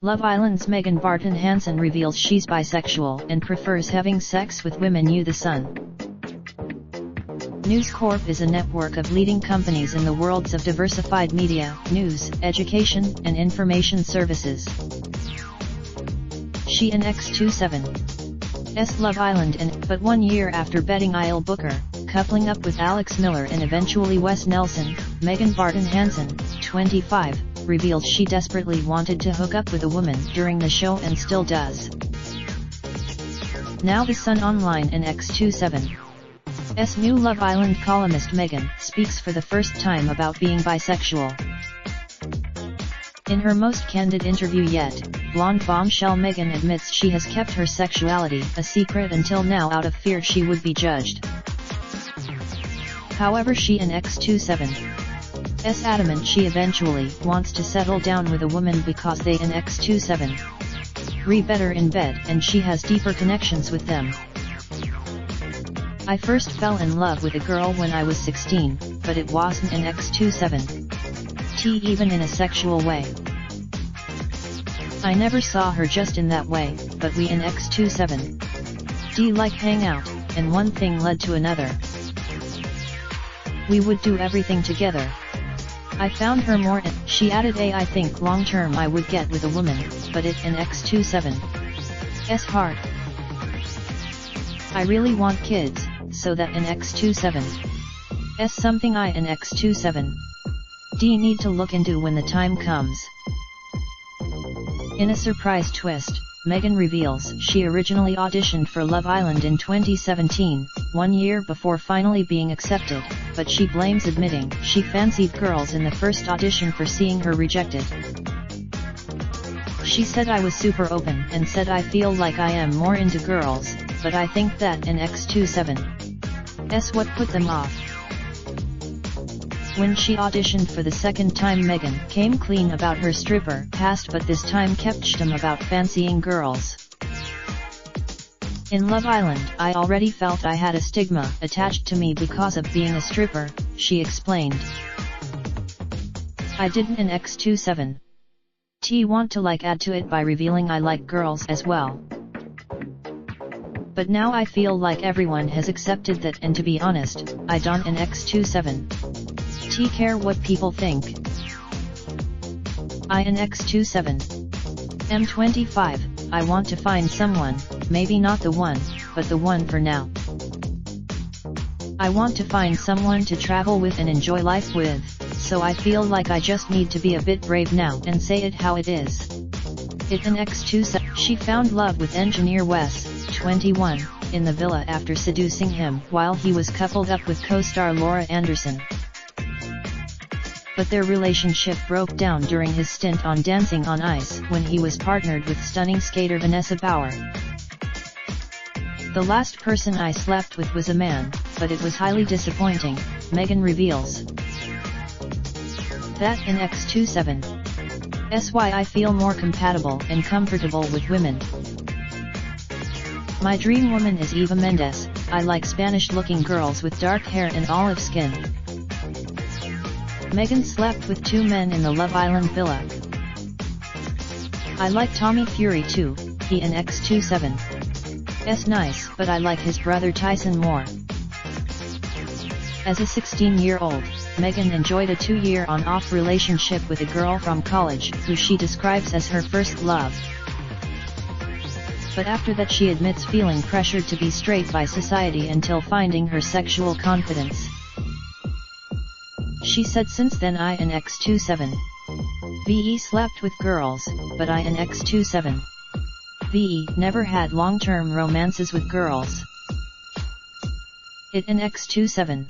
Love Island's Megan Barton Hanson reveals she's bisexual and prefers having sex with women. The Sun. News Corp is a network of leading companies in the worlds of diversified media, news, education, and information services. She and X27's Love Island but 1 year after betting I'll book her, coupling up with Alex Miller and eventually Wes Nelson, Megan Barton Hanson, 25, revealed she desperately wanted to hook up with a woman during the show and still does. Now The Sun Online and X27's new Love Island columnist Megan speaks for the first time about being bisexual. In her most candid interview yet, blonde bombshell Megan admits she has kept her sexuality a secret until now out of fear she would be judged. However, she and X27's adamant she eventually wants to settle down with a woman because they and X27 better in bed and she has deeper connections with them. I first fell in love with a girl when I was 16, but it wasn't an X27 even in a sexual way. I never saw her just in that way, but we in X27 like hang out, and one thing led to another. We would do everything together. I found her more she added I think long term I would get with a woman, but it an X27's hard. I really want kids, so that an X27's something I and X27 need to look into when the time comes. In a surprise twist, Megan reveals she originally auditioned for Love Island in 2017, 1 year before finally being accepted, but she blames admitting she fancied girls in the first audition for seeing her rejected. She said I was super open and said I feel like I am more into girls, but I think that an X27's what put them off. When she auditioned for the second time, Megan came clean about her stripper past, but this time kept shtum about fancying girls. In Love Island, I already felt I had a stigma attached to me because of being a stripper, she explained. I didn't an X27 want to add to it by revealing I like girls as well. But now I feel like everyone has accepted that, and to be honest, I don't an X27 care what people think. I an X27 25, I want to find someone, maybe not the one, but the one for now. I want to find someone to travel with and enjoy life with, so I feel like I just need to be a bit brave now and say it how it is. It an X27, she found love with engineer Wes, 21, in the villa after seducing him while he was coupled up with co-star Laura Anderson. But their relationship broke down during his stint on Dancing on Ice when he was partnered with stunning skater Vanessa Bauer. The last person I slept with was a man, but it was highly disappointing, Megan reveals. That in X27's why I feel more compatible and comfortable with women. My dream woman is Eva Mendes. I like Spanish-looking girls with dark hair and olive skin. Megan slept with 2 men in the Love Island villa. I like Tommy Fury too, he an X27's nice, but I like his brother Tyson more. As a 16-year-old, Megan enjoyed a 2-year on-off relationship with a girl from college who she describes as her first love. But after that she admits feeling pressured to be straight by society until finding her sexual confidence. She said since then I an X27 slept with girls, but I an X27 never had long-term romances with girls. It an X27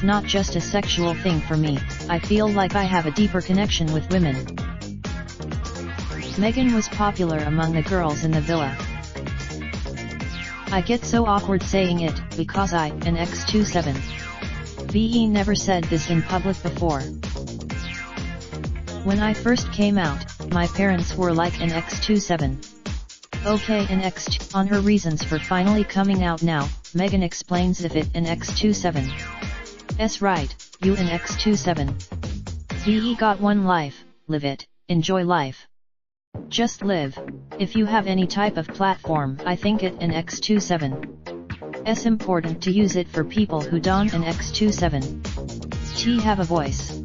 not just a sexual thing for me, I feel like I have a deeper connection with women. Megan was popular among the girls in the villa. I get so awkward saying it, because I an X27 never said this in public before. When I first came out, my parents were like an X27 Okay, and X2. On her reasons for finally coming out now, Megan explains if it and X27. S right, you and X27. VE got one life, live it, enjoy life. Just live. If you have any type of platform, I think it and X27. S important to use it for people who don't and X27. T have a voice.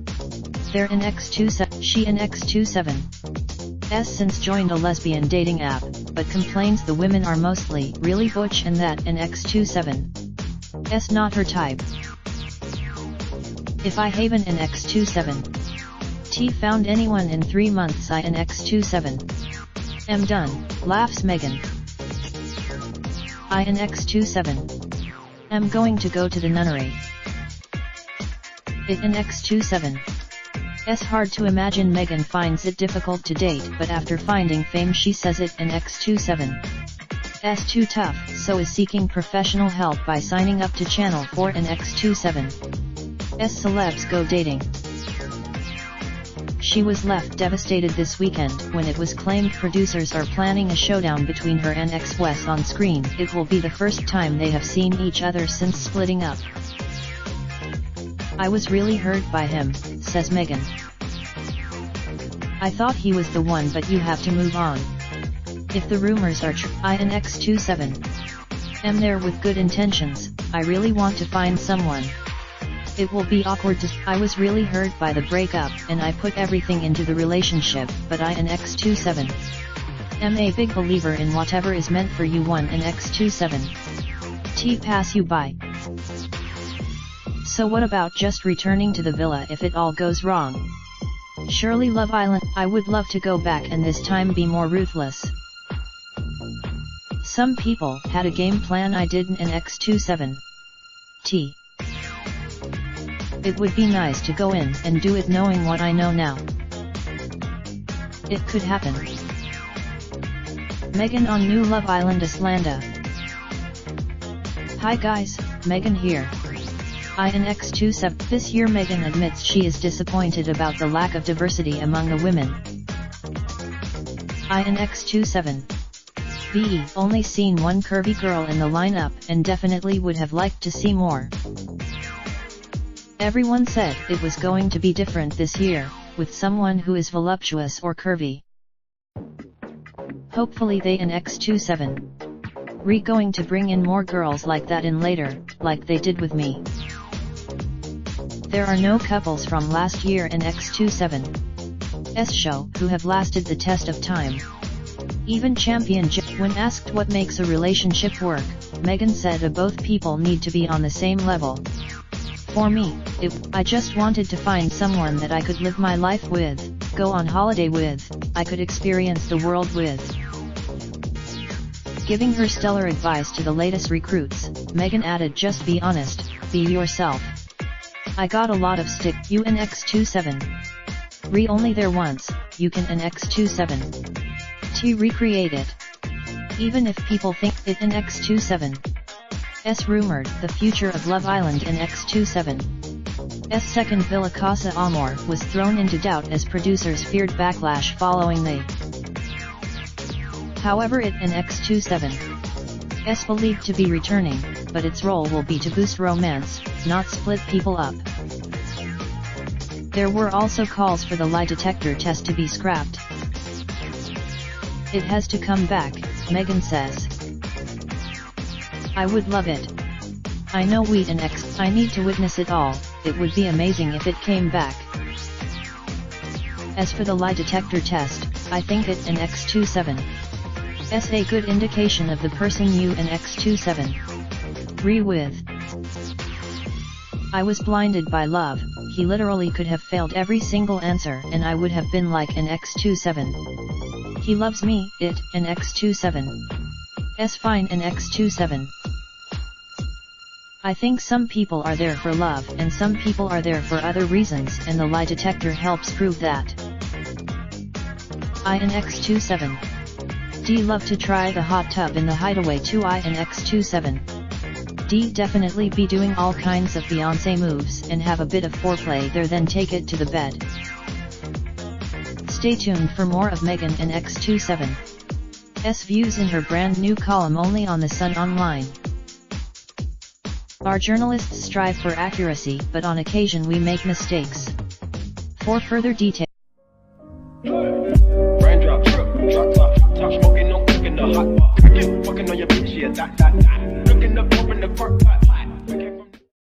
They're in X27, she in X27. S since joined a lesbian dating app, but complains the women are mostly really butch and that in X27. S not her type. If I haven in X27. T found anyone in 3 months I in X27. M done, laughs Megan. I in X27. M going to go to the nunnery. It in X27. S hard to imagine Megan finds it difficult to date, but after finding fame she says it in X27. S too tough, so is seeking professional help by signing up to Channel 4 in X27. S celebs go dating. She was left devastated this weekend when it was claimed producers are planning a showdown between her and ex-Wes on screen. It will be the first time they have seen each other since splitting up. I was really hurt by him, says Megan. I thought he was the one, but you have to move on. If the rumors are true, I and X27 am there with good intentions. I really want to find someone. It will be awkward to. I was really hurt by the breakup and I put everything into the relationship, but I and X27 am a big believer in whatever is meant for you. One and X27 T pass you by. So what about just returning to the villa if it all goes wrong? Surely Love Island. I would love to go back and this time be more ruthless. Some people had a game plan, I didn't in X27 T. It would be nice to go in and do it knowing what I know now. It could happen. Megan on new Love Island Islanda. Hi guys, Megan here. I and X27. This year Megan admits she is disappointed about the lack of diversity among the women. I and X27. VE only seen one curvy girl in the lineup and definitely would have liked to see more. Everyone said it was going to be different this year, with someone who is voluptuous or curvy. Hopefully they and X27 going to bring in more girls like that in later, like they did with me. There are no couples from last year in X27's show who have lasted the test of time. Even Champion when asked what makes a relationship work, Megan said both people need to be on the same level. For me, I just wanted to find someone that I could live my life with, go on holiday with, I could experience the world with. Giving her stellar advice to the latest recruits, Megan added, just be honest, be yourself. I got a lot of stick. You and X27 only there once, you can and X27 T recreate it. Even if people think it and X27 S rumored the future of Love Island in X27's second Villa Casa Amor was thrown into doubt as producers feared backlash following the. However, it and X27's believed to be returning, but its role will be to boost romance, not split people up. There were also calls for the lie detector test to be scrapped. It has to come back, Megan says. I would love it. I know we and X. I need to witness it all. It would be amazing if it came back. As for the lie detector test, I think it and X27 a good indication of the person you and X27 with. I was blinded by love. He literally could have failed every single answer and I would have been like an X27. He loves me, it, and X27. Fine and X27. I think some people are there for love and some people are there for other reasons, and the lie detector helps prove that. I and X27 D love to try the hot tub in the hideaway too. I and X27 D definitely be doing all kinds of Beyonce moves and have a bit of foreplay there, then take it to the bed. Stay tuned for more of Megan and X27. S views in her brand new column only on The Sun Online. Our journalists strive for accuracy, but on occasion we make mistakes. For further details, Raindrop, drop top smoking, no cooking the hot pot. Fucking on your bitch, yeah, that. Looking up, open the park pot.